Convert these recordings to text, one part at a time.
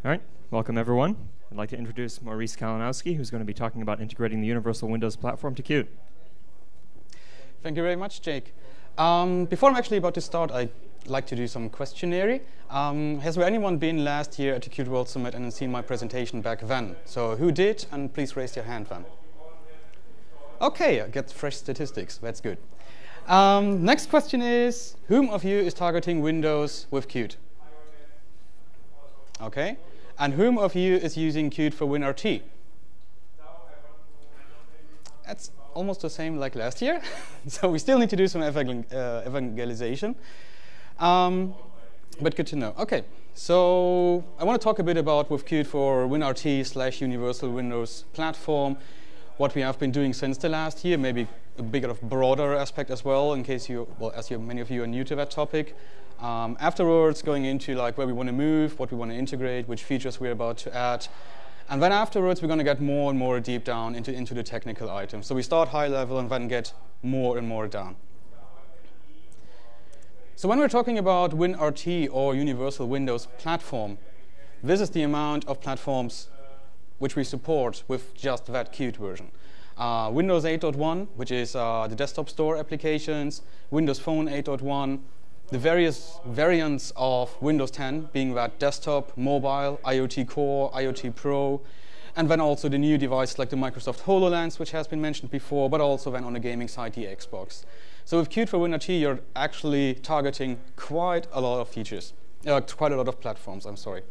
All right, welcome everyone. I'd like to introduce Maurice Kalinowski, who's going to be talking about integrating the Universal Windows Platform to Qt. Thank you very much, Jake. Before I'm actually about to start, I'd like to do some questionnaire. Has there anyone been last year at the Qt World Summit and seen my presentation back then? So who did? And please raise your hand then. OK, I get fresh statistics. That's good. Next question is, whom of you is targeting Windows with Qt? OK. And whom of you is using Qt for WinRT? That's almost the same like last year. So we still need to do some evangelization. But good to know. OK, so I want to talk a bit about with Qt for WinRT / Universal Windows Platform, what we have been doing since the last year, maybe a bigger, broader aspect as well, in case you, well, as many of you are new to that topic. Afterwards, going into like where we want to move, what we want to integrate, which features we're about to add. And then afterwards, we're going to get more and more deep down into the technical items. So we start high level and then get more and more down. So when we're talking about WinRT or Universal Windows Platform, this is the amount of platforms which we support with just that Qt version. Windows 8.1, which is the desktop store applications, Windows Phone 8.1, the various variants of Windows 10, being that desktop, mobile, IoT Core, IoT Pro, and then also the new devices like the Microsoft HoloLens, which has been mentioned before, but also then on the gaming side, the Xbox. So with Qt for WinRT, you're actually targeting quite a lot of features, quite a lot of platforms, I'm sorry.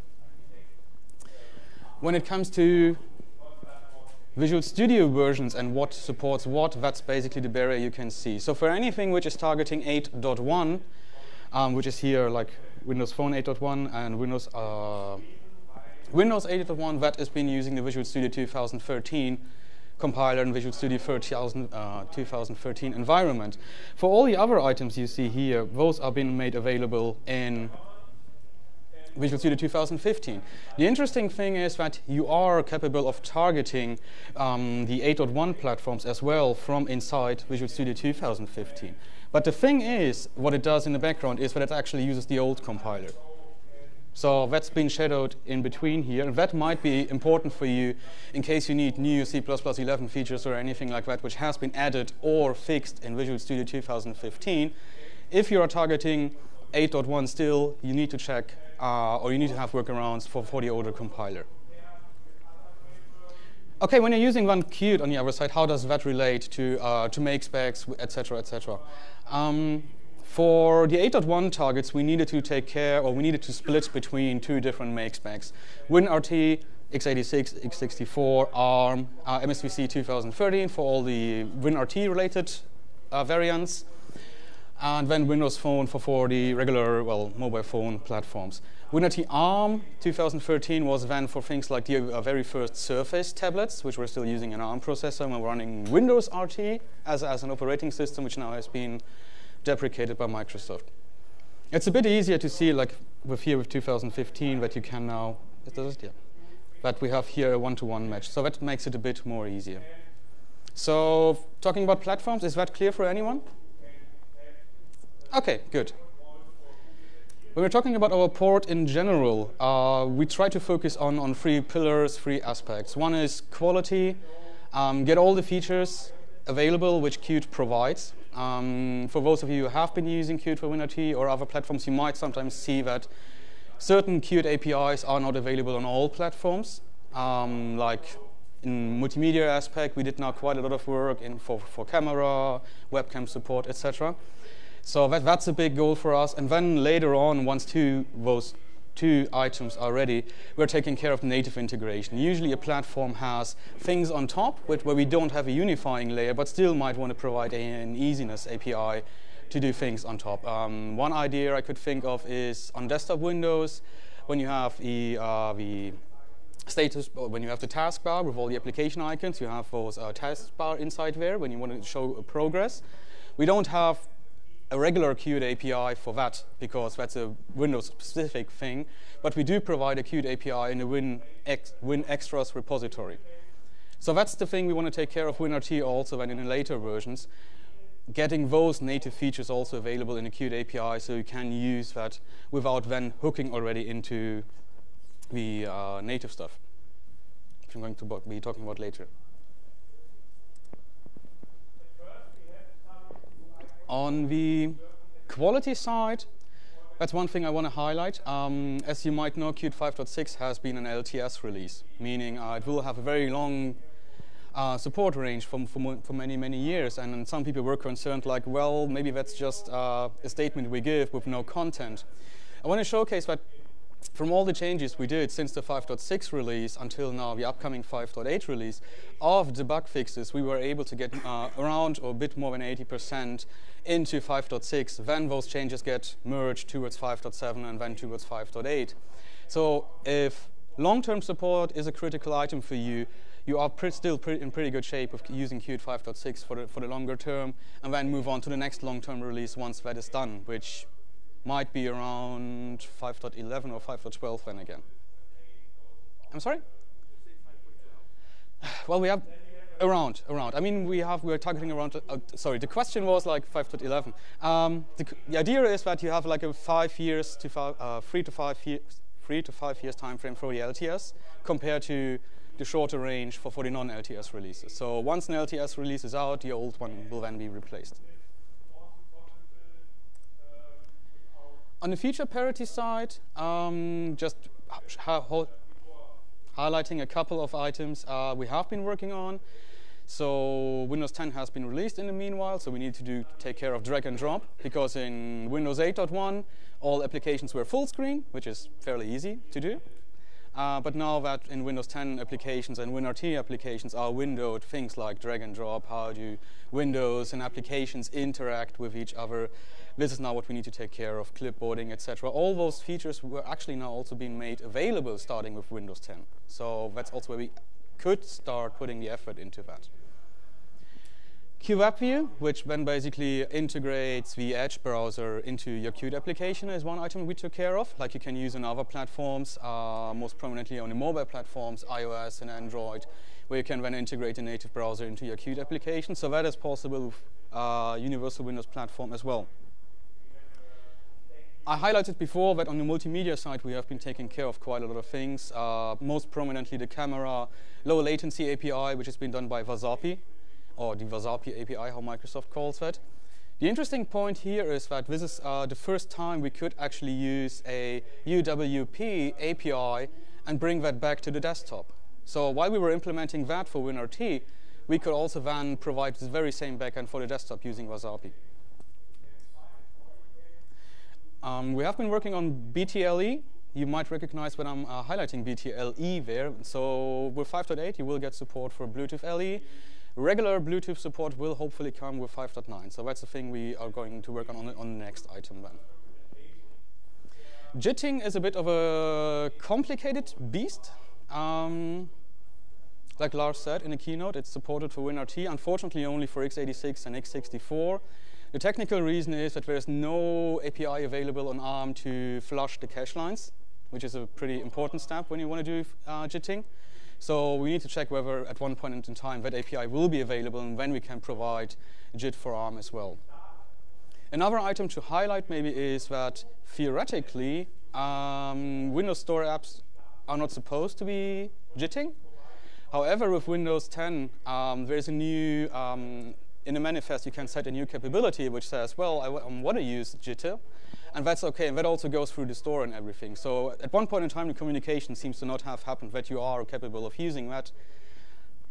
When it comes to Visual Studio versions and what supports what, that's basically the barrier you can see. So for anything which is targeting 8.1, which is here like Windows Phone 8.1 and Windows 8.1, that has been using the Visual Studio 2013 compiler and Visual Studio 2013 environment. For all the other items you see here, those are being made available in Visual Studio 2015. The interesting thing is that you are capable of targeting the 8.1 platforms as well from inside Visual Studio 2015. But the thing is, what it does in the background is that it actually uses the old compiler. So that's been shadowed in between here, and that might be important for you in case you need new C++11 features or anything like that, which has been added or fixed in Visual Studio 2015. If you are targeting 8.1 still, you need to check, or you need to have workarounds for the older compiler. OK, when you're using one Qt on the other side, how does that relate to mkspecs, et cetera, et cetera? For the 8.1 targets, we needed to take care, or we needed to split between two different mkspecs. WinRT, x86, x64, ARM, MSVC 2013 for all the WinRT-related variants, and then Windows Phone for the regular, well, mobile phone platforms. WinRT ARM 2013 was then for things like the very first Surface tablets, which were still using an ARM processor and were running Windows RT as an operating system, which now has been deprecated by Microsoft. It's a bit easier to see, like with 2015, that you can now, that we have here a one-to-one match. So that makes it a bit more easier. So talking about platforms, is that clear for anyone? OK, good. When we're talking about our port in general, we try to focus on three pillars, three aspects. One is quality, get all the features available which Qt provides. For those of you who have been using Qt for WinRT or other platforms, you might sometimes see that certain Qt APIs are not available on all platforms. Like in multimedia aspect, we did now quite a lot of work for camera, webcam support, etc. So that's a big goal for us. And then later on, once those two items are ready, we're taking care of native integration. Usually a platform has things on top where we don't have a unifying layer, but still might want to provide an easiness API to do things on top. One idea I could think of is on desktop Windows, when you have the status, when you have the taskbar with all the application icons, you have those taskbar inside there when you want to show a progress. We don't have a regular Qt API for that, because that's a Windows-specific thing. But we do provide a Qt API in the WinExtras repository. So that's the thing we want to take care of WinRT also, and in the later versions, getting those native features also available in the Qt API, so you can use that without then hooking already into the native stuff, which I'm going to be talking about later. On the quality side, that's one thing I want to highlight. As you might know, Qt 5.6 has been an LTS release, meaning it will have a very long support range for many, many years. And some people were concerned, like, well, maybe that's just a statement we give with no content. I want to showcase that from all the changes we did since the 5.6 release until now, the upcoming 5.8 release, of the bug fixes, we were able to get around or a bit more than 80% into 5.6. Then those changes get merged towards 5.7 and then towards 5.8. So if long-term support is a critical item for you, you are still in pretty good shape of using Qt 5.6 for the longer term, and then move on to the next long-term release once that is done, which might be around 5.11 or 5.12 then again. I'm sorry? Well, we have around. I mean, we're targeting around. Sorry, the question was like 5.11. The idea is that you have like a 5 years to 3 to 5 years time frame for the LTS compared to the shorter range for the non-LTS releases. So once an LTS release is out, the old one will then be replaced. On the feature parity side, just highlighting a couple of items we have been working on. So Windows 10 has been released in the meanwhile, so we need to take care of drag and drop, because in Windows 8.1 all applications were full screen, which is fairly easy to do. But now that in Windows 10 applications and WinRT applications are windowed, things like drag and drop, how do Windows and applications interact with each other, this is now what we need to take care of, clipboarding, etc. All those features were actually now also being made available starting with Windows 10. So that's also where we could start putting the effort into that. QWebView, which then basically integrates the Edge browser into your Qt application, is one item we took care of. Like you can use on other platforms, most prominently on the mobile platforms, iOS and Android, where you can then integrate a native browser into your Qt application. So that is possible with Universal Windows Platform as well. I highlighted before that on the multimedia side we have been taking care of quite a lot of things, most prominently the camera low latency API, which has been done by Wasapi, or the Wasapi API, how Microsoft calls that. The interesting point here is that this is the first time we could actually use a UWP API and bring that back to the desktop. So while we were implementing that for WinRT, we could also then provide the very same backend for the desktop using Wasapi. We have been working on BTLE. You might recognize when I'm highlighting BTLE there. So with 5.8, you will get support for Bluetooth LE. Regular Bluetooth support will hopefully come with 5.9. So that's the thing we are going to work on the next item then. JITting is a bit of a complicated beast. Like Lars said in the keynote, it's supported for WinRT, unfortunately only for x86 and x64. The technical reason is that there's no API available on ARM to flush the cache lines, which is a pretty important step when you want to do JITting. So we need to check whether at one point in time that API will be available and when we can provide JIT for ARM as well. Another item to highlight maybe is that theoretically Windows Store apps are not supposed to be JITting. However, with Windows 10 there's a new in the manifest, you can set a new capability which says, well, I want to use jitter, and that's OK. And that also goes through the store and everything. So at one point in time, the communication seems to not have happened that you are capable of using that.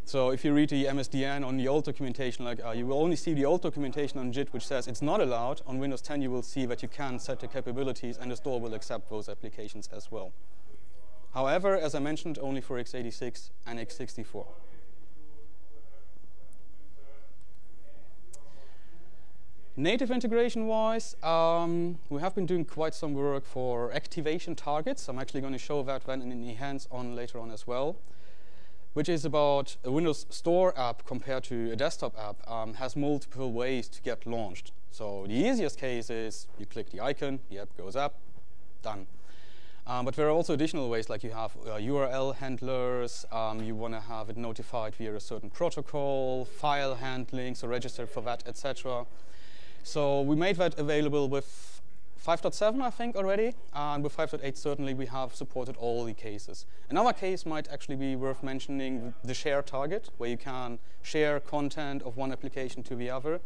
So if you read the MSDN on the old documentation, like you will only see the old documentation on JIT, which says it's not allowed. On Windows 10, you will see that you can set the capabilities, and the store will accept those applications as well. However, as I mentioned, only for x86 and x64. Native integration-wise, we have been doing quite some work for activation targets. I'm actually going to show that then in the hands-on later on as well, which is about a Windows Store app compared to a desktop app has multiple ways to get launched. So the easiest case is you click the icon, the app goes up, done. But there are also additional ways, like you have URL handlers, you want to have it notified via a certain protocol, file handling, so register for that, etc. So we made that available with 5.7, I think, already, and with 5.8 certainly we have supported all the cases. Another case might actually be worth mentioning, the share target, where you can share content of one application to the other.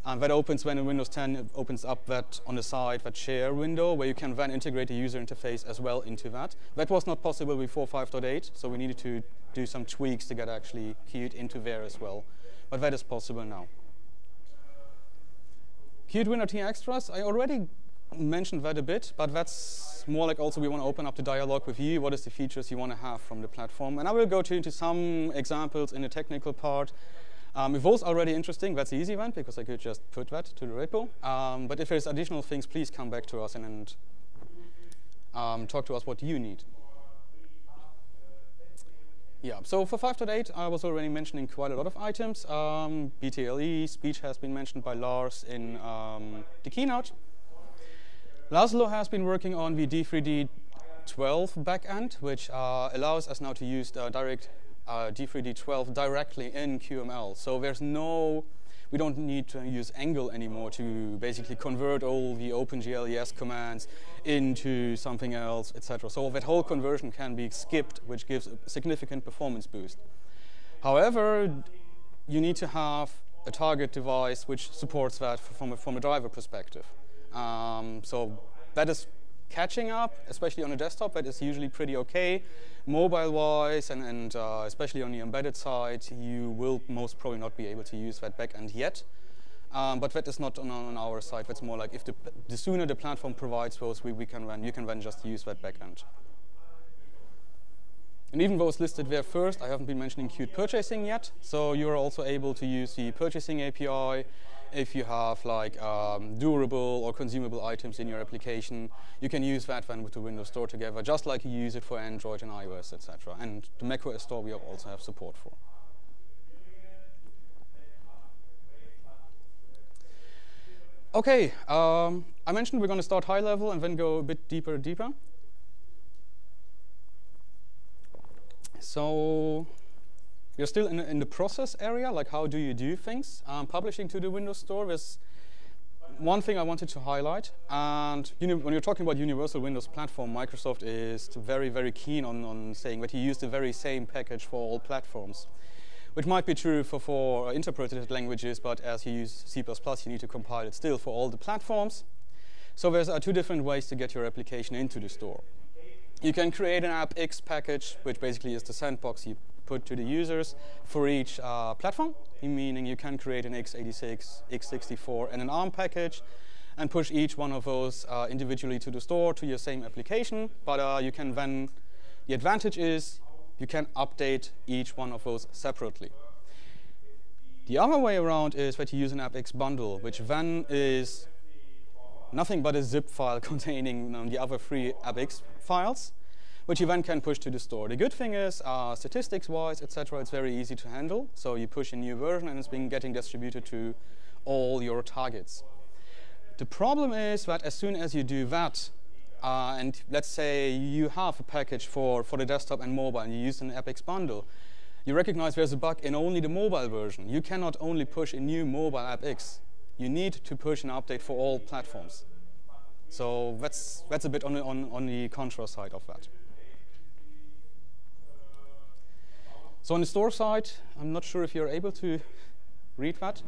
And that opens when in Windows 10 it opens up that on the side, that share window, where you can then integrate the user interface as well into that. That was not possible before 5.8, so we needed to do some tweaks to get actually Qt into there as well. But that is possible now. QtWS16 extras, I already mentioned that a bit, but that's more like also we want to open up the dialogue with you. What is the features you want to have from the platform? And I will go into some examples in the technical part. If those are already interesting, that's the easy one, because I could just put that to the repo. But if there's additional things, please come back to us and talk to us what you need. Yeah, so for 5.8, I was already mentioning quite a lot of items. BTLE, speech has been mentioned by Lars in the keynote. Laszlo has been working on the D3D12 backend, which allows us now to use direct D3D12 directly in QML. So we don't need to use Angle anymore to basically convert all the OpenGLES commands into something else, etc. So that whole conversion can be skipped, which gives a significant performance boost. However, you need to have a target device which supports that from a driver perspective. So that is catching up, especially on a desktop. That is usually pretty okay. Mobile-wise, and especially on the embedded side, you will most probably not be able to use that backend yet. But that is not on our side. That's more like if the sooner the platform provides those, you can then just use that backend. And even those listed there first, I haven't been mentioning Qt purchasing yet. So you're also able to use the purchasing API. If you have like durable or consumable items in your application, you can use that then with the Windows Store together, just like you use it for Android and iOS, etc. And the macOS Store we also have support for. Okay, I mentioned we're going to start high level and then go a bit deeper. So we're still in the process area, like how do you do things. Publishing to the Windows Store, there's one thing I wanted to highlight. And when you're talking about Universal Windows Platform, Microsoft is very, very keen on saying that you use the very same package for all platforms, which might be true for interpreted languages, but as you use C++, you need to compile it still for all the platforms. So there's two different ways to get your application into the store. You can create an appx package, which basically is the sandbox you put to the users for each platform, meaning you can create an x86, x64, and an ARM package and push each one of those individually to the store to your same application. But you can then, the advantage is you can update each one of those separately. The other way around is that you use an appx bundle, which then is nothing but a zip file containing the other three appx files, which you then can push to the store. The good thing is, statistics-wise, etc., it's very easy to handle. So you push a new version, and it's been getting distributed to all your targets. The problem is that as soon as you do that, and let's say you have a package for the desktop and mobile, and you use an appx bundle, you recognize there's a bug in only the mobile version. You cannot only push a new mobile appx. You need to push an update for all platforms. So that's a bit on the contra side of that. So on the store side, I'm not sure if you're able to read that.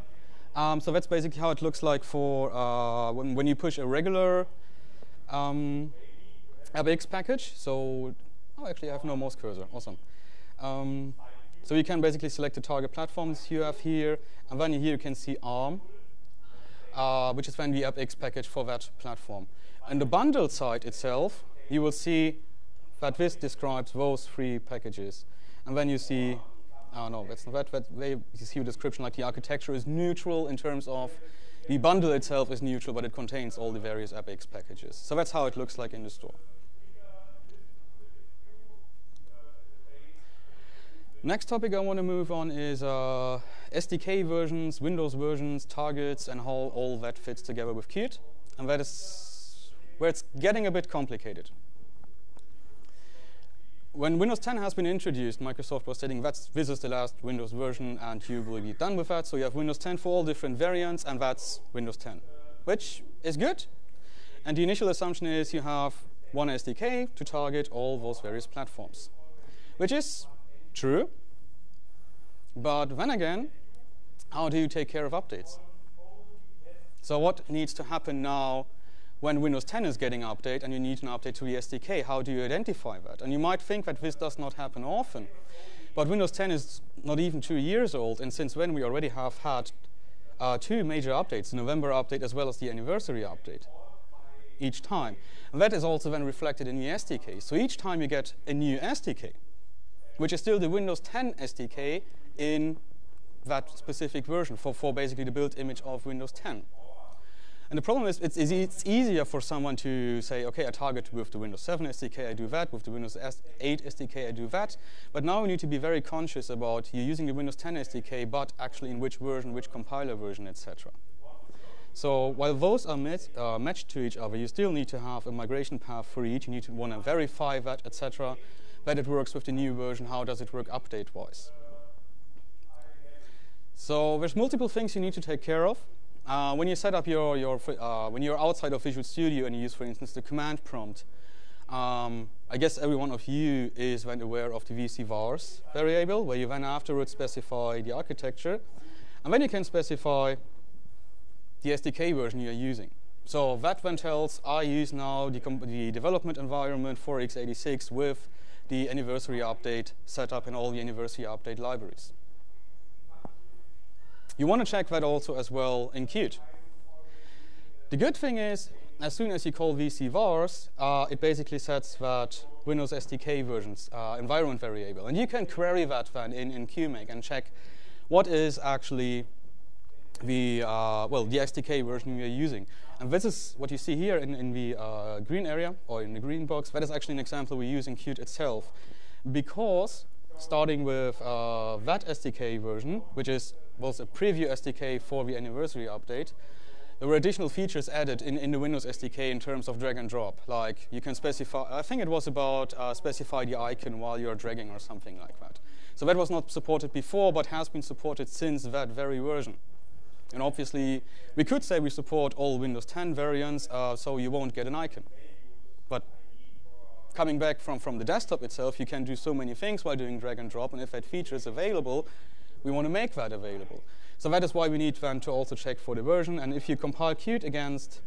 So that's basically how it looks like for when you push a regular appx package. So, actually I have no mouse cursor. Awesome. So you can basically select the target platforms you have here, and then here you can see ARM, which is then the appx package for that platform. And the bundle side itself, you will see that this describes those three packages. And then you see, no, that's not that. You see a description like the architecture is neutral in terms of the bundle itself is neutral, but it contains all the various appx packages. So that's how it looks like in the store. Next topic I want to move on is SDK versions, Windows versions, targets, and how all that fits together with Qt. And that is where it's getting a bit complicated. When Windows 10 has been introduced, Microsoft was stating this is the last Windows version and you will be done with that. So you have Windows 10 for all different variants, and that's Windows 10, which is good. And the initial assumption is you have one SDK to target all those various platforms, which is true. But then again, how do you take care of updates? So what needs to happen now when Windows 10 is getting an update and you need an update to the SDK? How do you identify that? And you might think that this does not happen often. But Windows 10 is not even 2 years old, and since then we already have had 2 major updates, the November update as well as the anniversary update, each time. And that is also then reflected in the SDK. So each time you get a new SDK, which is still the Windows 10 SDK in that specific version for basically the build image of Windows 10. And the problem is it's easier for someone to say, okay, I target with the Windows 7 SDK, I do that. With the Windows 8 SDK, I do that. But now we need to be very conscious about you using the Windows 10 SDK, but actually in which version, which compiler version, etc. So while those are matched to each other, you still need to have a migration path for each. You need to want to verify that, etc., that it works with the new version. How does it work update-wise? So there's multiple things you need to take care of. When you set up when you're outside of Visual Studio and you use, for instance, the command prompt, I guess every one of you is then aware of the VC-vars variable, where you then afterwards specify the architecture, and then you can specify the SDK version you're using. So that then tells, I use now the development environment for x86 with the anniversary update set up in all the anniversary update libraries. You want to check that also as well in Qt. The good thing is, as soon as you call VC-vars, it basically sets that Windows SDK versions environment variable. And you can query that then in QMake and check what is actually the SDK version you're using. And this is what you see here in the green area, or in the green box. That is actually an example we use in Qt itself. Because starting with that SDK version, which was a preview SDK for the anniversary update, there were additional features added in the Windows SDK in terms of drag and drop. Like you can specify, I think it was about specify the icon while you're dragging or something like that. So that was not supported before, but has been supported since that very version. And obviously, we could say we support all Windows 10 variants, so you won't get an icon. But coming back from the desktop itself, you can do so many things while doing drag and drop, and if that feature is available, we want to make that available. So that is why we need then to also check for the version. And if you compile Qt against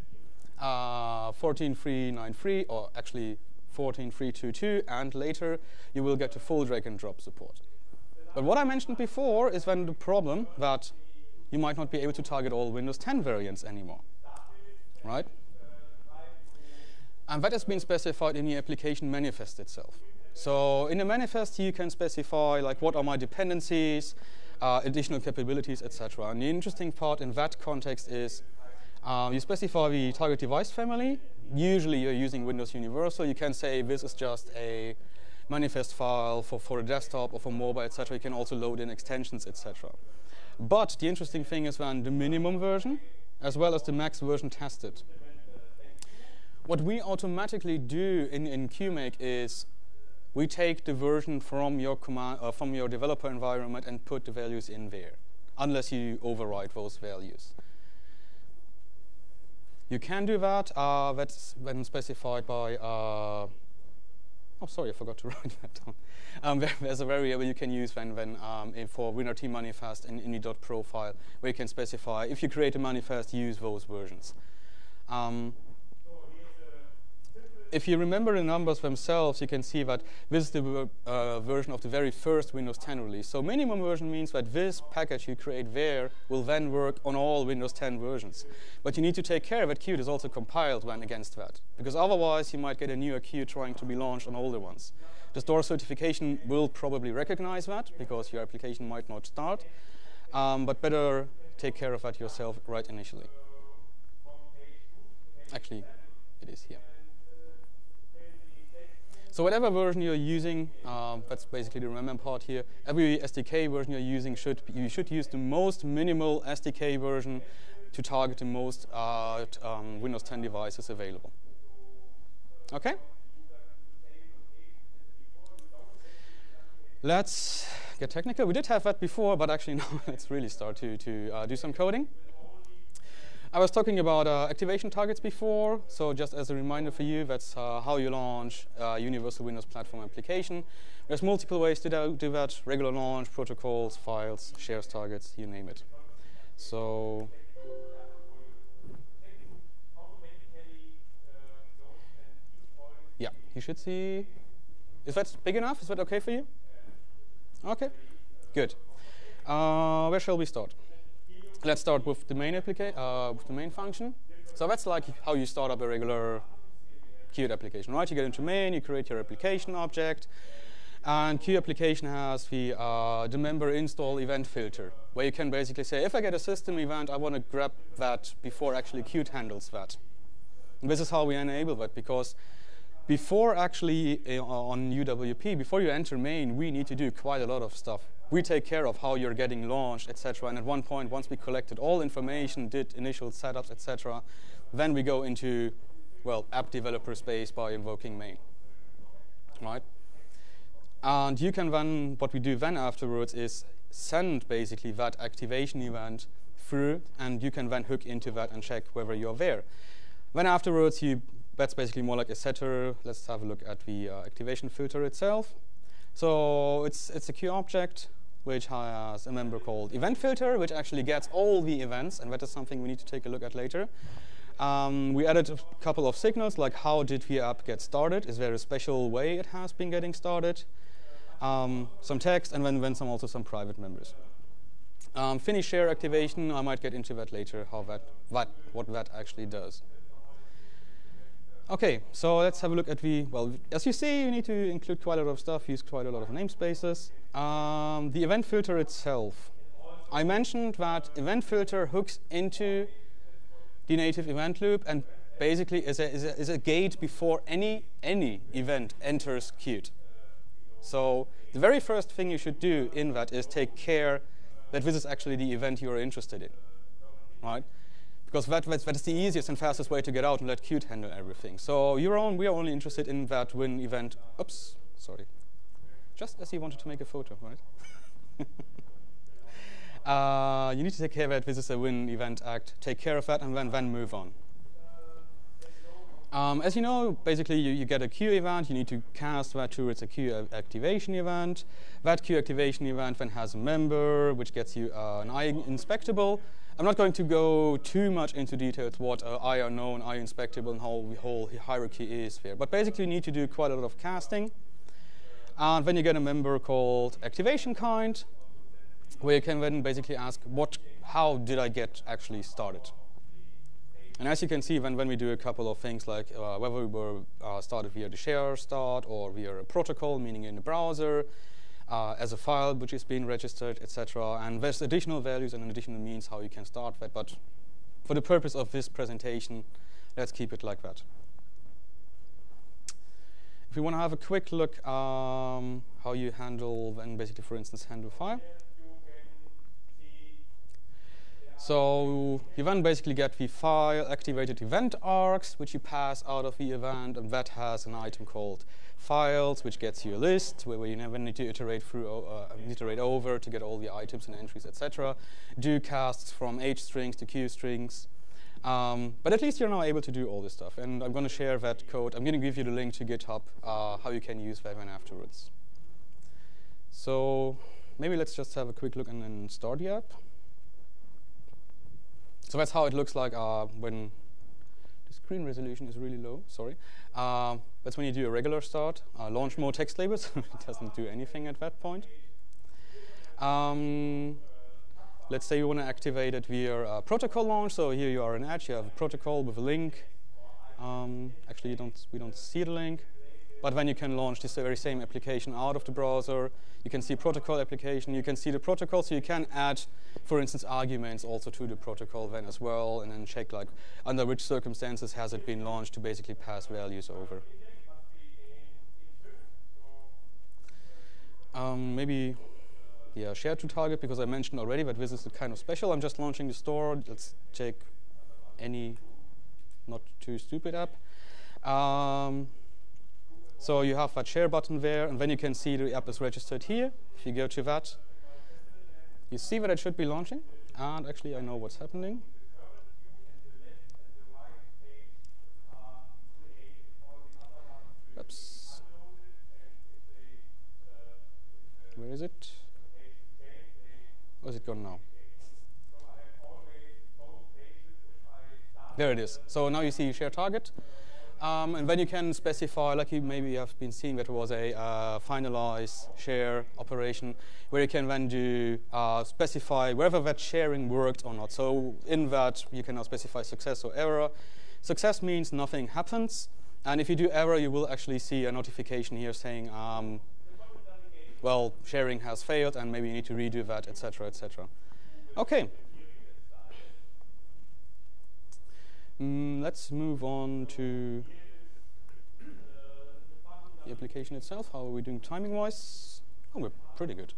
14.393, or actually 14.322, and later, you will get to full drag and drop support. But what I mentioned before is then the problem that you might not be able to target all Windows 10 variants anymore, right? And that has been specified in the application manifest itself. So in the manifest, you can specify like what are my dependencies, additional capabilities, etc. And the interesting part in that context is you specify the target device family. Usually you're using Windows Universal. You can say this is just a manifest file for a desktop or for mobile, etc. You can also load in extensions, etc. But the interesting thing is then the minimum version as well as the max version tested. What we automatically do in QMake is we take the version from your from your developer environment and put the values in there, unless you override those values. You can do that. That's when specified by. Oh, sorry, I forgot to write that down. There's a variable you can use for WinRT manifest in the .pro file, where you can specify if you create a manifest, use those versions. If you remember the numbers themselves, you can see that this is the version of the very first Windows 10 release. So minimum version means that this package you create there will then work on all Windows 10 versions. But you need to take care that Qt is also compiled when against that, because otherwise you might get a newer Qt trying to be launched on older ones. The store certification will probably recognize that, because your application might not start. But better take care of that yourself right initially. Actually, it is here. So whatever version you're using, that's basically the remember part here. Every SDK version you're using, you should use the most minimal SDK version to target the most Windows 10 devices available. Okay? Let's get technical. We did have that before, but actually now let's really start to do some coding. I was talking about activation targets before, so just as a reminder for you, that's how you launch a universal Windows platform application. There's multiple ways to do that: regular launch, protocols, files, shares targets, you name it. So yeah, you should see. Is that big enough? Is that okay for you? Okay, good. Where shall we start? Let's start with the main with the main function. So that's like how you start up a regular Qt application, right? You get into main, you create your application object, and Qt application has the member install event filter, where you can basically say, if I get a system event, I want to grab that before actually Qt handles that. And this is how we enable that, because before actually on UWP, before you enter main, we need to do quite a lot of stuff. We take care of how you're getting launched, etc. And at one point, once we collected all information, did initial setups, etc., then we go into, well, app developer space by invoking main, right? And you can then, what we do then afterwards is send basically that activation event through, and you can then hook into that and check whether you're there. Then afterwards, that's basically more like a setter. Let's have a look at the activation filter itself. So it's a Q object which has a member called event filter, which actually gets all the events, and that is something we need to take a look at later. We added a couple of signals, like how did the app get started? Is there a special way it has been getting started? Some text, and then also some private members. Finish share activation, I might get into that later, how what that actually does. Okay, so let's have a look at well, as you see, you need to include quite a lot of stuff, use quite a lot of namespaces. The event filter itself. I mentioned that event filter hooks into the native event loop and basically is a gate before any event enters Qt. So the very first thing you should do in that is take care that this is actually the event you are interested in, right? Because that is the easiest and fastest way to get out and let Qt handle everything. So we are only interested in that when event. Oops, sorry. Just as you wanted to make a photo, right? You need to take care that this is a when event act. Take care of that and then move on. As you know, basically you get a Q event. You need to cast that towards a Q activation event. That Q activation event then has a member which gets you an I inspectable. I'm not going to go too much into details what I unknown, I inspectable, and how the whole hierarchy is there. But basically, you need to do quite a lot of casting. And then you get a member called activation kind, where you can then basically ask, how did I get actually started? And as you can see, when we do a couple of things like whether we were started via the share start or via a protocol, meaning in the browser, as a file which is being registered, etc. And there's additional values and additional means how you can start that. But for the purpose of this presentation, let's keep it like that. If you want to have a quick look how you handle, then basically, for instance, handle file. So you then basically get the file activated event args, which you pass out of the event, and that has an item called files, which gets you a list where you never need to iterate through, iterate over to get all the items and entries, etc. Do casts from H strings to Q strings. But at least you're now able to do all this stuff, and I'm going to share that code. I'm going to give you the link to GitHub, how you can use that one afterwards. So maybe let's just have a quick look and then start the app. So that's how it looks like when the screen resolution is really low, sorry. That's when you do a regular start. Launch more text labels, it doesn't do anything at that point. Let's say you want to activate it via protocol launch. So here you are in Edge, you have a protocol with a link. Actually, we don't see the link. But then you can launch this very same application out of the browser. You can see protocol application. You can see the protocol, so you can add, for instance, arguments also to the protocol then as well, and then check like under which circumstances has it been launched to basically pass values over. Maybe, yeah, share to target, because I mentioned already that this is kind of special. I'm just launching the store. Let's take any not too stupid app. So you have that share button there, and then you can see the app is registered here. If you go to that, you see that it should be launching. And actually, I know what's happening. is it? Or is it gone now? There it is. So now you see share target. And then you can specify, like you maybe have been seeing, that was a finalize share operation, where you can then do specify whether that sharing worked or not. So in that, you can now specify success or error. Success means nothing happens. And if you do error, you will actually see a notification here saying, well, sharing has failed, and maybe you need to redo that, etc., etc. OK. Let's move on to the application itself. How are we doing timing-wise? Oh, we're pretty good.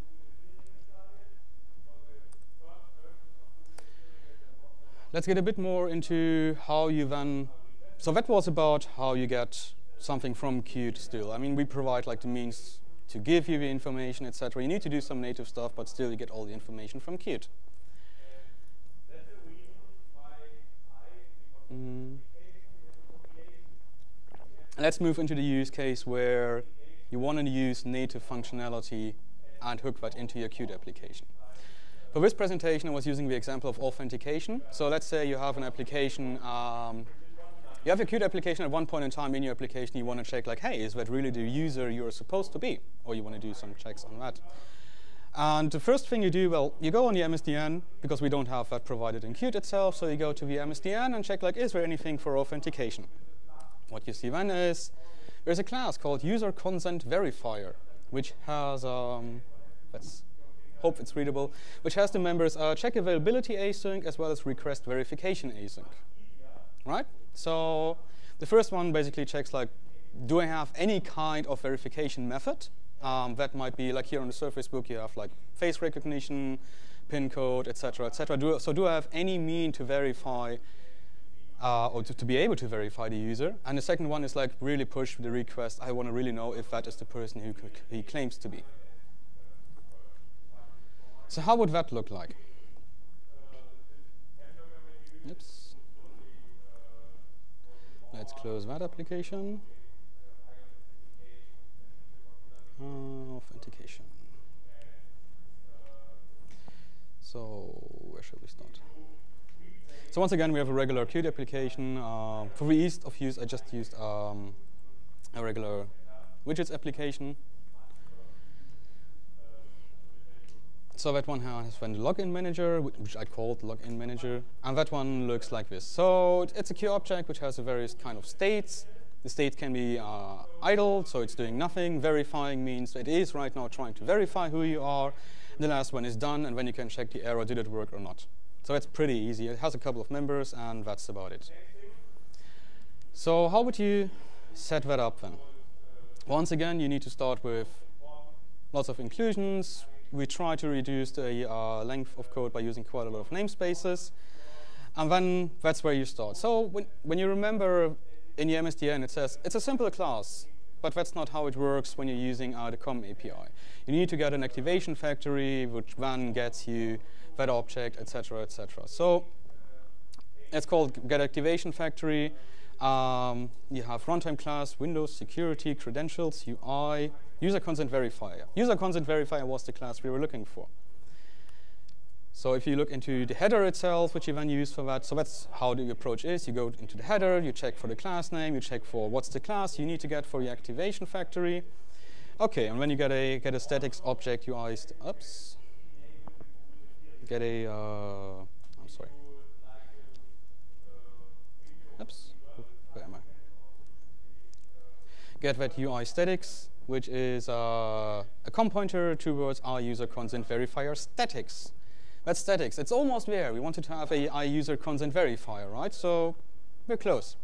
Let's get a bit more into how you then... So that was about how you get something from Qt still. I mean, we provide like the means to give you the information, etc. You need to do some native stuff, but still you get all the information from Qt. Let's move into the use case where you want to use native functionality and hook that into your Qt application. For this presentation, I was using the example of authentication. So let's say you have an application, you have a Qt application at one point in time in your application, you want to check like, hey, is that really the user you're supposed to be? Or you want to do some checks on that. And the first thing you do, well, you go on the MSDN, because we don't have that provided in Qt itself, so you go to the MSDN and check, like, is there anything for authentication? What you see then is there's a class called user consent verifier, which has, let's hope it's readable, which has the members check availability async as well as request verification async. Right? So the first one basically checks, like, do I have any kind of verification method? That might be, like here on the Surface Book, you have like face recognition, PIN code, etc., etc. So do I have any mean to verify, or to be able to verify the user? And the second one is like really push the request. I want to really know if that is the person who he claims to be. So how would that look like? Oops. Let's close that application. Authentication. So where should we start? So once again, we have a regular Qt application. For the ease of use, I just used a regular widgets application. So that one has then the login manager, which I called login manager, and that one looks like this. So it's a Q object which has a various kind of states. The state can be idle, so it's doing nothing. Verifying means it is right now trying to verify who you are. The last one is done, and then you can check the error, did it work or not. So it's pretty easy. It has a couple of members, and that's about it. So how would you set that up then? Once again, you need to start with lots of inclusions. We try to reduce the length of code by using quite a lot of namespaces. And then that's where you start. So when you remember in the MSDN, it says it's a simple class, but that's not how it works when you're using the COM API. You need to get an activation factory, which then gets you that object, etc., etc. So it's called getActivationFactory. You have runtime class, Windows, security, credentials, UI, user consent verifier. User consent verifier was the class we were looking for. So if you look into the header itself, which you then use for that, so that's how the approach is. You go into the header, you check for the class name, you check for what's the class you need to get for your activation factory. OK, and then you get a statics object UI. Oops. Get a, I'm sorry. Oops. Where am I? Get that UI statics, which is a COM pointer towards our user consent verifier statics. That's statics. It's almost there. We wanted to have a user consent verifier, right? So we're close.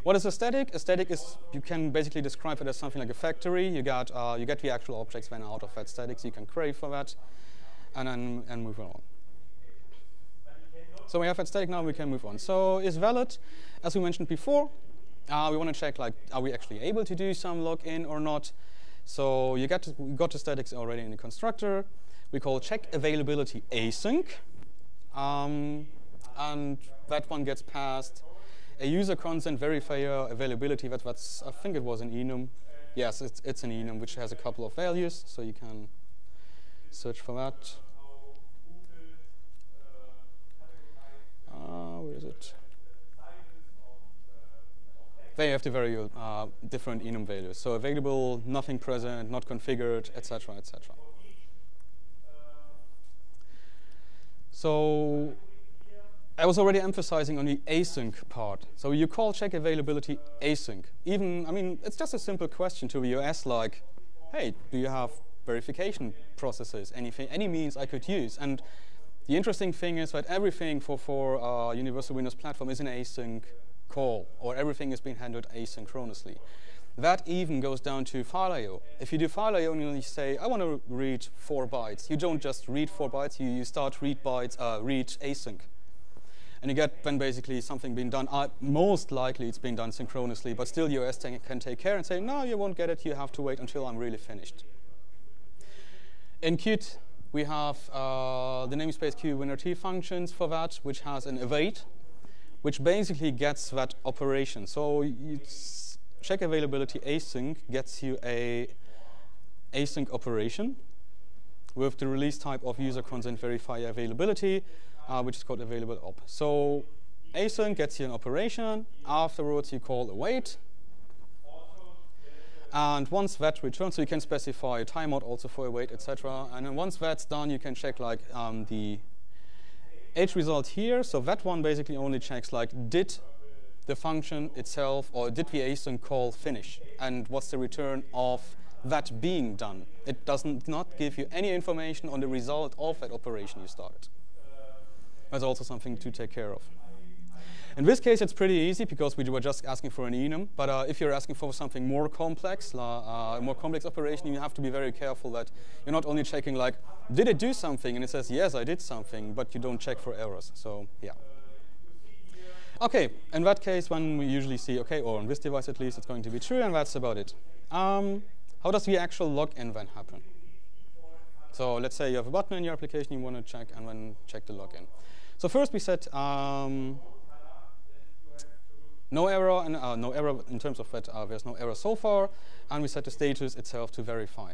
What is a static? A static is, you can basically describe it as something like a factory. You get the actual objects then out of that static, so you can query for that, and move on. So we have that static now. We can move on. So is valid, as we mentioned before. We want to check, like, are we actually able to do some login or not? So we got the statics already in the constructor. We call check availability async, and that one gets passed a user consent verifier availability. That's I think it was an enum. Yes, it's an enum which has a couple of values, so you can search for that. Where is it? They have the very different enum values. So available, nothing present, not configured, etc., etc. So I was already emphasizing on the async part. So you call check availability async. Even, I mean, it's just a simple question to the OS like, hey, do you have verification processes, any means I could use? And the interesting thing is that everything for Universal Windows Platform is an async call, or everything is being handled asynchronously. That even goes down to file I/O. If you do file I/O and you say, I want to read 4 bytes, you don't just read 4 bytes, you start read async. And you get then basically something being done. Most likely it's being done synchronously, but still your OS can take care and say, no, you won't get it, you have to wait until I'm really finished. In Qt, we have the namespace QWinRT functions for that, which has an await, which basically gets that operation. So check availability async gets you a async operation with the release type of user consent verify availability, which is called available op. So async gets you an operation. Afterwards, you call await. And once that returns, so you can specify a timeout also for await, etc. And then once that's done, you can check like the H result here. So that one basically only checks like, did the function itself, or did the async call finish? And what's the return of that being done? It does not give you any information on the result of that operation you started. That's also something to take care of. In this case, it's pretty easy because we were just asking for an enum. But if you're asking for something more complex, a more complex operation, you have to be very careful that you're not only checking like, did it do something? And it says, yes, I did something, but you don't check for errors. So yeah. OK, in that case, when we usually see, OK, or on this device at least, it's going to be true, and that's about it. How does the actual login then happen? So let's say you have a button in your application you want to check, and then check the login. So first we set no error, and no error in terms of that there's no error so far, and we set the status itself to verify.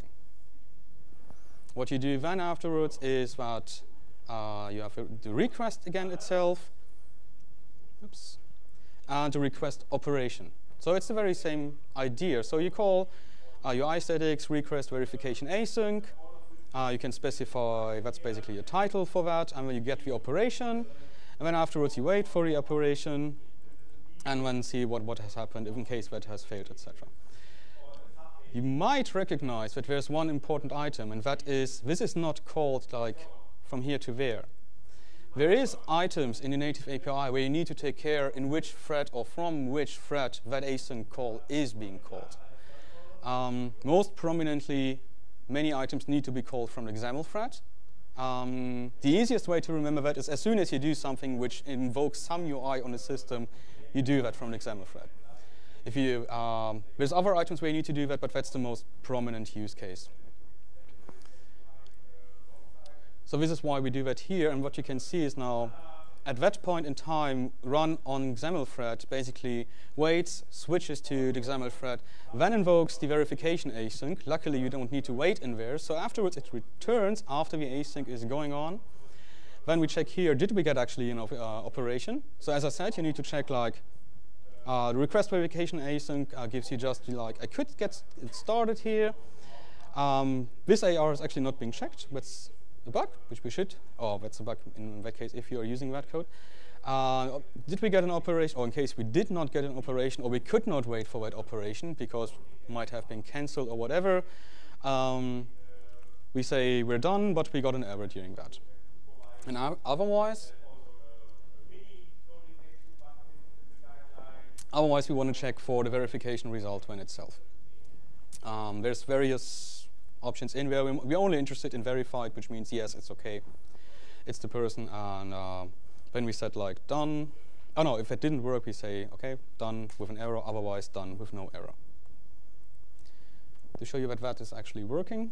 What you do then afterwards is that you have the request again itself, and the request operation. So it's the very same idea. So you call your iStatics request verification async. You can specify that's basically a title for that, and then you get the operation, and then afterwards you wait for the operation, and then see what has happened in case that has failed, etc. You might recognize that there's one important item, and that is this is not called like from here to there. There is items in the native API where you need to take care in which thread or from which thread that async call is being called. Most prominently, many items need to be called from the XAML thread. The easiest way to remember that is as soon as you do something which invokes some UI on the system, you do that from the XAML thread. If you, there's other items where you need to do that, but that's the most prominent use case. So this is why we do that here, and what you can see is now, at that point in time, run on XAML thread basically waits, switches to the XAML thread, then invokes the verification async. Luckily, you don't need to wait in there. So afterwards, it returns after the async is going on. Then we check here, did we get actually an operation? So as I said, you need to check like the request verification async gives you just like, I could get it started here. This AR is actually not being checked. That's a bug, which we should. Oh, that's a bug in that case if you are using that code. Did we get an operation? Or in case we did not get an operation, or we could not wait for that operation because it might have been cancelled or whatever, we say we're done, but we got an error during that. And otherwise, we want to check for the verification result when itself. There's various options in there. We're only interested in verified, which means yes, it's okay. It's the person, and then we set like done. Oh no, if it didn't work, we say okay, done with an error, otherwise done with no error. To show you that that is actually working,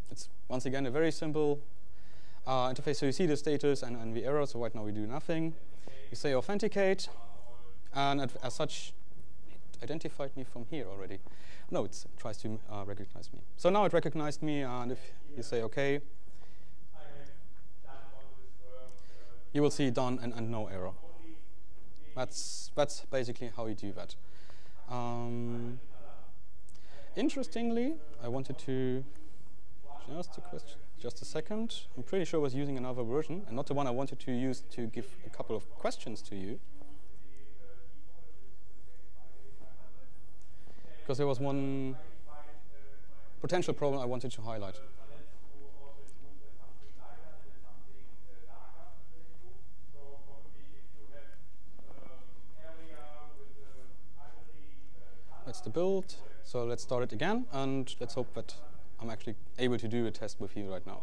it's once again a very simple interface. So you see the status and the error. So right now we do nothing. You say authenticate, and as such, identified me from here already. No, it tries to recognize me. So now it recognized me, and if you say OK, you will see done and no error. That's basically how you do that. Interestingly, I wanted to just a second. I'm pretty sure I was using another version, and not the one I wanted to use to give a couple of questions to you. Because there was one potential problem I wanted to highlight. That's the build. So let's start it again, and let's hope that I'm actually able to do a test with you right now.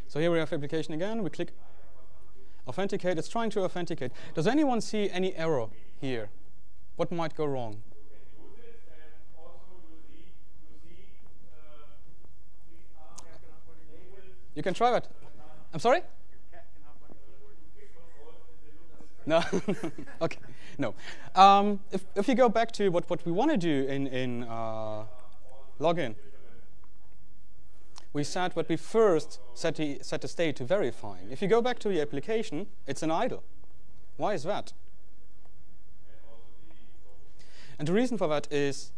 So here we have application again. We click authenticate. It's trying to authenticate. Does anyone see any error here? What might go wrong? You can try that. I'm sorry? No. Okay. No. If you go back to what we want to do in login, we said that we first set the state to verifying. If you go back to the application, it's an idle. Why is that? And the reason for that is,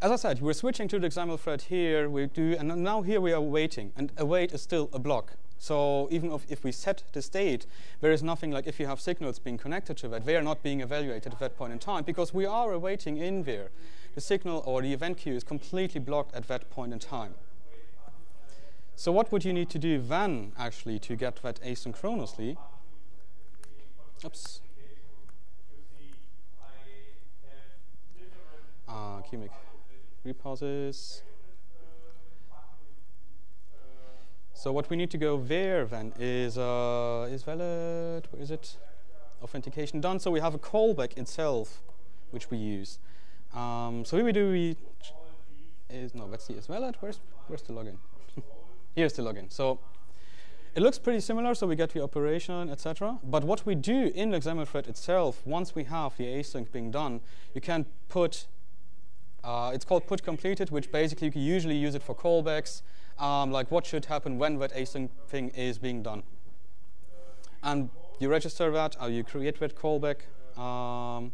as I said, we're switching to the XAML thread here. And now here we are waiting, and await is still a block. So even if we set the state, there is nothing like if you have signals being connected to that, they are not being evaluated at that point in time because we are awaiting in there. The signal or the event queue is completely blocked at that point in time. So what would you need to do then actually to get that asynchronously? Oops. QMake repauses. So what we need to go there then is valid, where is it? Authentication done. So we have a callback itself, which we use. So here that's the is valid. Where's the login? Here's the login. So it looks pretty similar. So we get the operation, etc. But what we do in the XAML thread itself, once we have the async being done, you can put. It's called put completed, which basically you can usually use it for callbacks. Like what should happen when that async thing is being done. And you register that, or you create that callback. And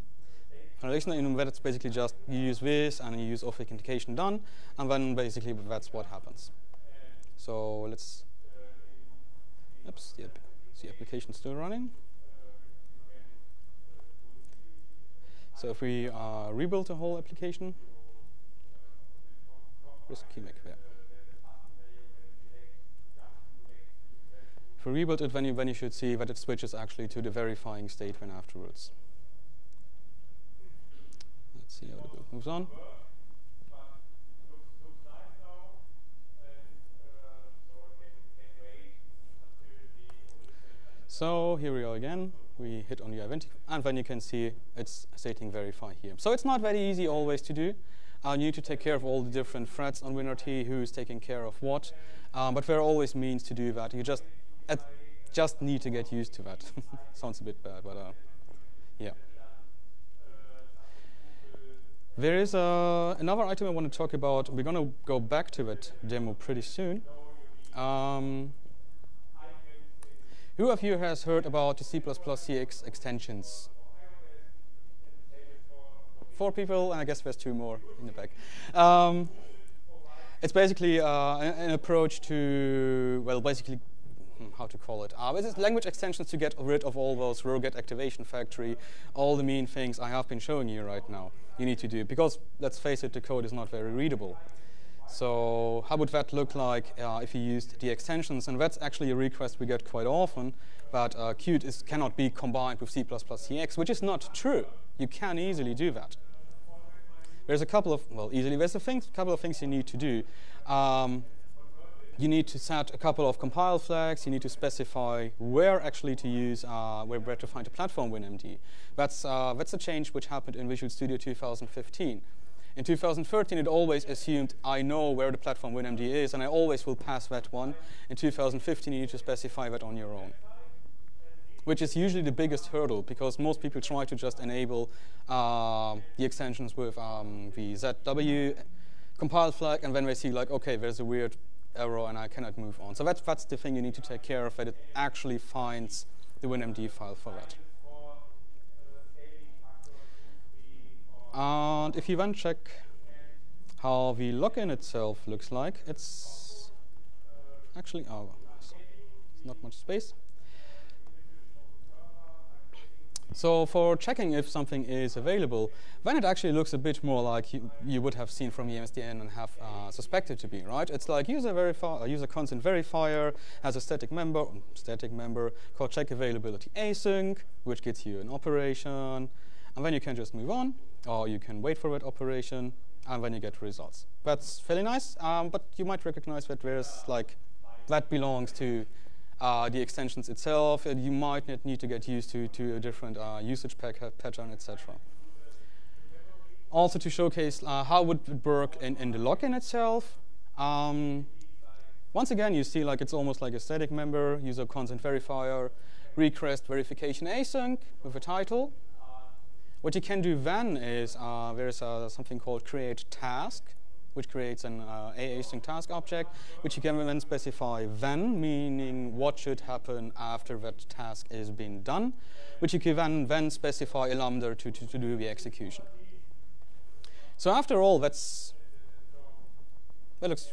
that's basically just you use this and you use authentication done, and then basically that's what happens. So let's, oops, the application's still running. So if we rebuild the whole application, where's QMake there? If we rebuild it, then you should see that it switches actually to the verifying statement afterwards. Let's see how the build moves on. So here we are again. We hit on the event, and then you can see it's stating verify here. So it's not very easy always to do. You need to take care of all the different threads on WinRT, who's taking care of what. But there are always means to do that. You just need to get used to that. Sounds a bit bad, but yeah. There is another item I want to talk about. We're going to go back to that demo pretty soon. Who of you has heard about the C++ CX extensions? 4 people, and I guess there's 2 more in the back. It's basically an approach to, well, basically, how to call it? It's language extensions to get rid of all those roget activation factory, all the mean things I have been showing you right now. You need to do, because let's face it, the code is not very readable. So how would that look like if you used the extensions? And that's actually a request we get quite often, that Qt cannot be combined with C++ CX, which is not true. You can easily do that. There's a couple of, well, easily, there's a couple of things you need to do. You need to set a couple of compile flags. You need to specify where actually to use, where to find a platform WinMD. That's a change which happened in Visual Studio 2015. In 2013, it always assumed I know where the platform WinMD is, and I always will pass that one. In 2015, you need to specify that on your own. which is usually the biggest hurdle because most people try to just enable the extensions with the ZW compile flag, and then they see like, okay, there's a weird error and I cannot move on. So that's the thing you need to take care of, that it actually finds the WinMD file for that. And if you then check how the login itself looks like, it's actually, it's not much space. So for checking if something is available, then it actually looks a bit more like you would have seen from the MSDN and have suspected to be, right? It's like user constant verifier has a static member called check availability async, which gets you an operation, and then you can just move on, or you can wait for that operation, and then you get results. That's fairly nice, but you might recognize that there's like that belongs to the extensions itself, and you might need to get used to a different usage pattern, etc. Also to showcase how would it work in the login itself. Once again, you see like it's almost like a static member, user constant verifier, request verification async with a title. What you can do then is there's something called create task, which creates an async task object, which you can then specify then, meaning what should happen after that task is being done, which you can then specify a lambda to do the execution. So after all, that looks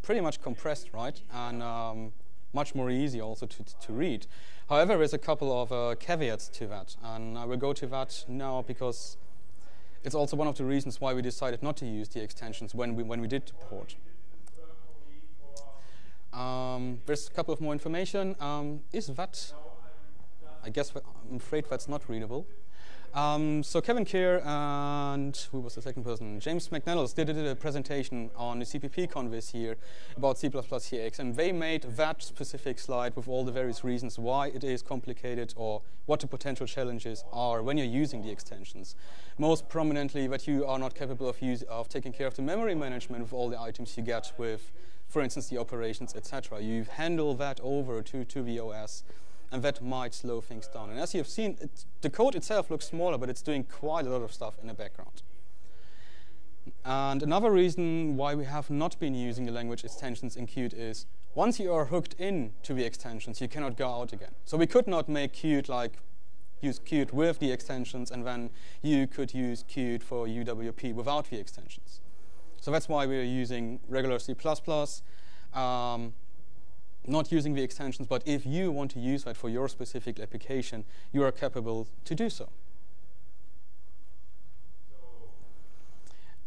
pretty much compressed, right? And much more easy also to read. However, there's a couple of caveats to that, and I will go to that now because it's also one of the reasons why we decided not to use the extensions when we did the port. There's a couple of more information. Is that? I guess I'm afraid that's not readable. So Kevin Keir and who was the second person? James McNellis did a presentation on the CPPCon this year about C++ CX, and they made that specific slide with all the various reasons why it is complicated or what the potential challenges are when you're using the extensions. Most prominently, that you are not capable of taking care of the memory management with all the items you get with, for instance, the operations, etc. You handle that over to the OS. And that might slow things down. And as you have seen, the code itself looks smaller, but it's doing quite a lot of stuff in the background. And another reason why we have not been using the language extensions in Qt is once you are hooked in to the extensions, you cannot go out again. So we could not make Qt like use Qt with the extensions, and then you could use Qt for UWP without the extensions. So that's why we're using regular C++. Not using the extensions, but if you want to use that for your specific application, you are capable to do so.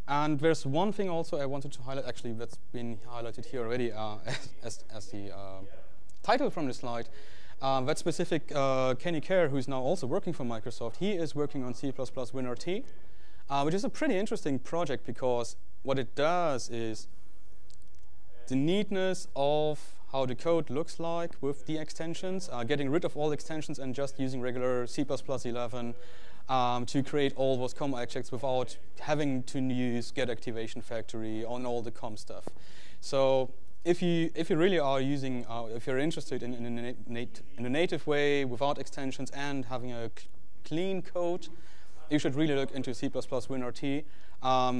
And there's one thing also I wanted to highlight, actually that's been highlighted here already as the title from the slide. That specific Kenny Kerr, who's now also working for Microsoft, he is working on C++ WinRT, which is a pretty interesting project because what it does is the neatness of how the code looks like with the extensions, getting rid of all extensions and just using regular C++11 to create all those COM objects without having to use get activation factory on all the COM stuff. So if you really are using, if you're interested in a native way without extensions and having a clean code, you should really look into C++ WinRT.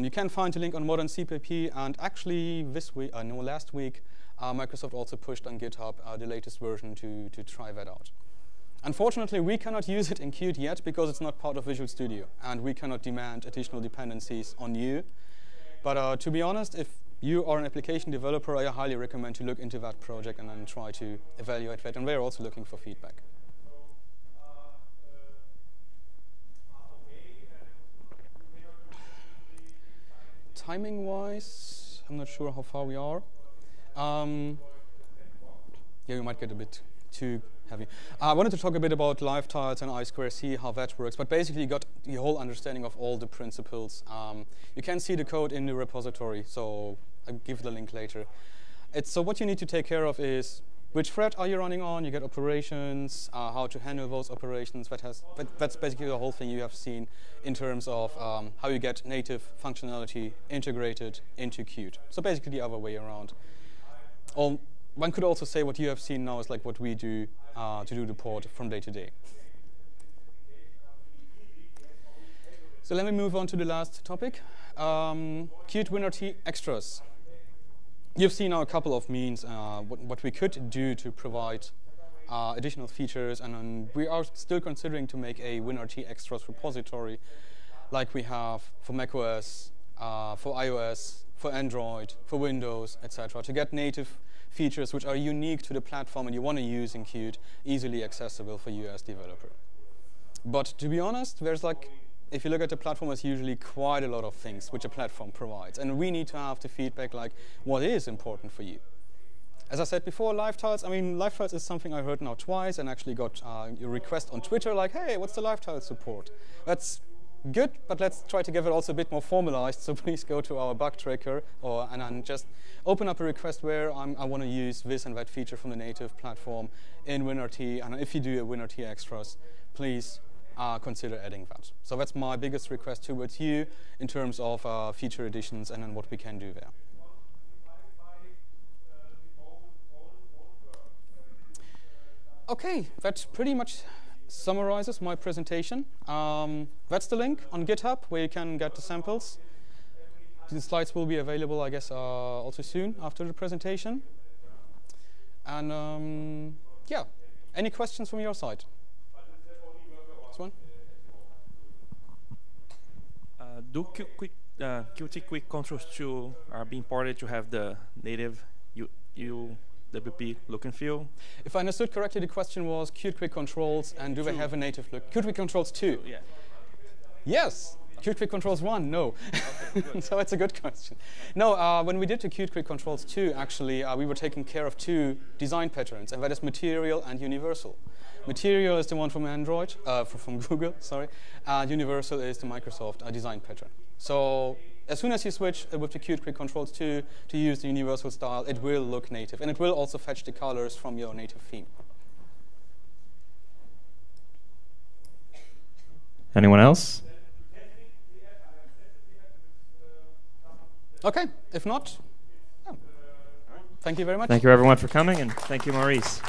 You can find a link on Modern CPP, and actually this week, last week, Microsoft also pushed on GitHub the latest version to try that out. Unfortunately, we cannot use it in Qt yet because it's not part of Visual Studio, and we cannot demand additional dependencies on you. But to be honest, if you are an application developer, I highly recommend to look into that project and then try to evaluate that. And we're also looking for feedback. Timing-wise, I'm not sure how far we are. Yeah, we might get a bit too heavy. I wanted to talk a bit about lifetiles and I2C, how that works, but basically you got the whole understanding of all the principles. You can see the code in the repository, so I'll give the link later. So what you need to take care of is which thread are you running on, you get operations, how to handle those operations. That's basically the whole thing you have seen in terms of how you get native functionality integrated into Qt. So basically the other way around. one could also say what you have seen now is like what we do to do the port from day to day. So let me move on to the last topic, Qt WinRT extras. You've seen now a couple of means what we could do to provide additional features, and we are still considering to make a WinRT extras repository like we have for macOS, for iOS, for Android, for Windows, etc., to get native features which are unique to the platform and you want to use in Qt, easily accessible for you as developer. But to be honest, there's like, if you look at the platform, there's usually quite a lot of things which a platform provides, and we need to have the feedback like, what is important for you? As I said before, live tiles, I mean, live tiles is something I heard now twice, and actually got a request on Twitter like, hey, what's the live tile support? That's good, but let's try to give it also a bit more formalized, so please go to our bug tracker and then just open up a request where I want to use this and that feature from the native platform in WinRT, and if you do a WinRT extras, please consider adding that. So that's my biggest request towards you in terms of feature additions and then what we can do there. Okay, that pretty much summarizes my presentation. That's the link on GitHub where you can get the samples. The slides will be available, I guess, also soon after the presentation. And yeah, any questions from your side? This one? Do Qt Quick Controls 2 are being ported to have the native UWP look and feel? If I understood correctly, the question was Qt Quick Controls and do they have a native look? Qt Quick Controls 2? Yeah. Yes. Qt Quick Controls 1, no. Okay, so it's a good question. No, when we did the Qt Quick Controls 2, actually, we were taking care of two design patterns, and that is Material and Universal. Material is the one from Android, from Google, sorry, and Universal is the Microsoft design pattern. So as soon as you switch with the Qt Quick Controls 2 to use the Universal style, it will look native, and it will also fetch the colors from your native theme. Anyone else? Okay, if not, thank you very much. Thank you everyone for coming, and thank you, Maurice.